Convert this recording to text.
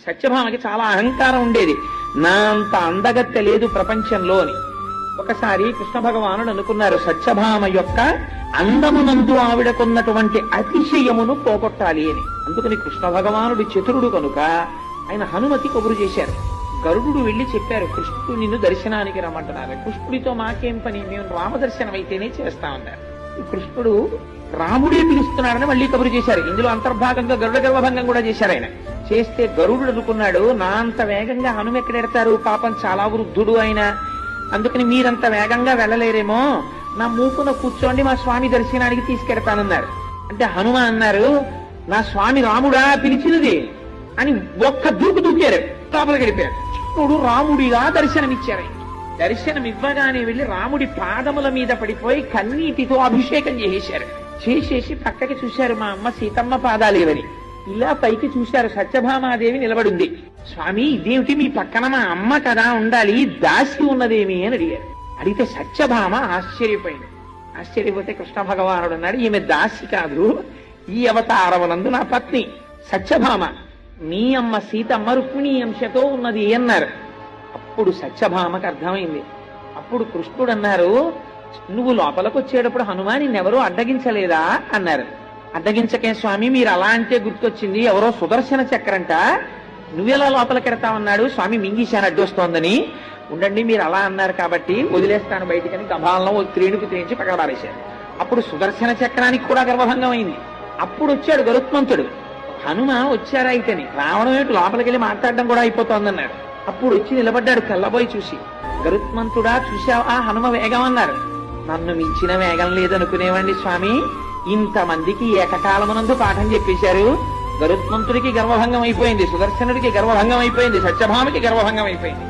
సత్యభామకి చాలా అహంకారం ఉండేది. నా అంత అందగత్తె లేదు ప్రపంచంలో అని. ఒకసారి కృష్ణ భగవానుడు అనుకున్నారు, సత్యభామ యొక్క అందమునందు ఆవిడకున్నటువంటి అతిశయమును పోగొట్టాలి అని. అందుకని కృష్ణ భగవానుడు చతురుడు కనుక ఆయన హనుమతి కబురు చేశారు. గరుడు వెళ్లి చెప్పారు, కృష్ణుడు నిన్ను దర్శనానికి రమ్మంటున్నారు. కృష్ణుడితో మాకేం పని, మేము రామదర్శనం అయితేనే చేస్తామన్నారు. కృష్ణుడు రాముడే పిలుస్తున్నాడని మళ్ళీ కబురు చేశారు. ఇందులో అంతర్భాగంగా గరుడ గర్వభంగం కూడా చేశారు ఆయన. చేస్తే గరుడు అనుకున్నాడు, నా అంత వేగంగా హనుమ ఎక్కడెడతారు, పాపం చాలా వృద్ధుడు ఆయన, అందుకని మీరంత వేగంగా వెళ్ళలేరేమో, నా మూపున కూర్చోండి, మా స్వామి దర్శనానికి తీసుకెడతానన్నారు. అంటే హనుమ అన్నారు, నా స్వామి రాముడా పిలిచినది అని ఒక్క దూకు దూకారు, లోపలికి వెళ్ళిపోయారు. కృష్ణుడు రాముడిగా దర్శనమిచ్చారు. దర్శనం ఇవ్వగానే వెళ్లి రాముడి పాదముల మీద పడిపోయి కన్నీటితో అభిషేకం చేసేశారు. చేసేసి పక్కకి చూశారు, మా అమ్మ సీతమ్మ పాదాలేవని. ఇలా పైకి చూశారు, సత్యభామాదేవి నిలబడింది. స్వామి ఇదేమిటి, మీ పక్కన మా అమ్మ కదా ఉండాలి, దాసి ఉన్నదేమి అని అడిగారు. అడిగితే సత్యభామ ఆశ్చర్యపోయింది. ఆశ్చర్యపోతే కృష్ణ భగవానుడు అన్నాడు, ఈమె దాసి కాదు, ఈ అవతారమునందు నా పత్ని సత్యభామ, నీ అమ్మ సీతమ్మ రుక్మిణీ అంశతో ఉన్నది అన్నారు. అప్పుడు సత్యభామకు అర్థమైంది. అప్పుడు కృష్ణుడు అన్నారు, నువ్వు లోపలికి వచ్చేటప్పుడు హనుమా నిన్నెవరూ అడ్డగించలేదా అన్నారు. అడ్డగించకే స్వామి, మీరు అలా అంటే గుర్తొచ్చింది, ఎవరో సుదర్శన చక్రంట, నువ్వెలా లోపలికెడతావన్నాడు, స్వామి మింగిశాను అడ్డొస్తోందని. ఉండండి, మీరు అలా అన్నారు కాబట్టి వదిలేస్తాను బయటికని గభాలను త్రేణుకు త్రేయించి పక్కన పారేశారు. అప్పుడు సుదర్శన చక్రానికి కూడా గర్వభంగం అయింది. అప్పుడు వచ్చాడు గరుత్మంతుడు. హనుమ వచ్చారా అయితేని, రావడం ఏమిటి, లోపలికెళ్ళి మాట్లాడడం కూడా అయిపోతోందన్నాడు. అప్పుడు వచ్చి నిలబడ్డాడు కళ్ళబోయి చూసి, గరుత్మంతుడా చూశావా హనుమ వేగం అన్నారు. నన్ను మించిన వేగం లేదనుకునేవాడిని స్వామి, ఇంతమందికి ఏకకాలమునందు పాఠం చెప్పేశారు. గరుత్మంతుడికి గర్వభంగం అయిపోయింది, సుదర్శనుడికి గర్వభంగం అయిపోయింది, సత్యభామకి గర్వభంగం అయిపోయింది.